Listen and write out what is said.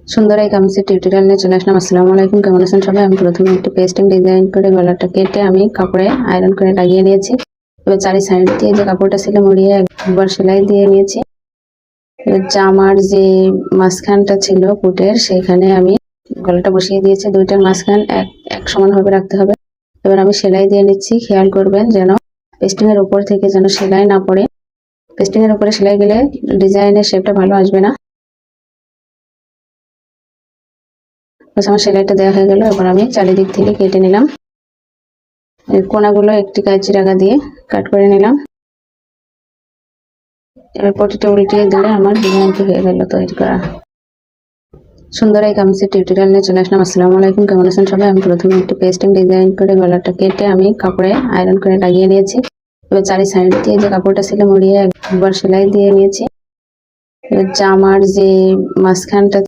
সুন্দর এই কামিজের টিউটোরিয়াল নিয়ে চলে আসলাম। আসসালামু আলাইকুম, কেমন আছেন সবাই? আমি প্রথমে একটু পেস্টিং ডিজাইন করে গলাটা কেটে আমি কাপড়ে আয়রন করে লাগিয়ে নিয়েছি। এবার চারি সাইড দিয়ে যে কাপড়টা ছিল মুড়িয়ে একবার সেলাই দিয়ে নিয়েছি। এবার জামার যে মাঝখানটা ছিল কুটের সেখানে আমি গলাটা বসিয়ে দিয়েছি। দুইটার মাঝখান এক সমান ভাবে রাখতে হবে। এবার আমি সেলাই দিয়ে নিচ্ছি। খেয়াল করবেন যেন পেস্টিং এর উপর থেকে যেন সেলাই না পড়ে। পেস্টিং এর উপরে সেলাই গেলে ডিজাইনের শেপটা ভালো আসবে না। আমার সেলাইটা দেওয়া হয়ে গেল। এবার আমি চারিদিক থেকে কেটে নিলাম। কোনাগুলো একটি কাঁচি রাখা দিয়ে কাট করে নিলাম। এবার পটিটা উল্টিয়ে দিলে আমার ডিজাইনটি হয়ে গেল তৈরি করা। সুন্দর এই কামিজের টিউটোরিয়াল নিয়ে চলে আসলাম। আসসালামু আলাইকুম, কেমন আছেন সবাই? আমি প্রথমে একটু পেস্টিং ডিজাইন করে গলাটা কেটে আমি কাপড়ে আয়রন করে লাগিয়ে নিয়েছি। এবার চারি সাইড দিয়ে যে কাপড়টা ছিল মুড়িয়ে একবার সেলাই দিয়ে নিয়েছি। এবার জামার যে মাঝখানটা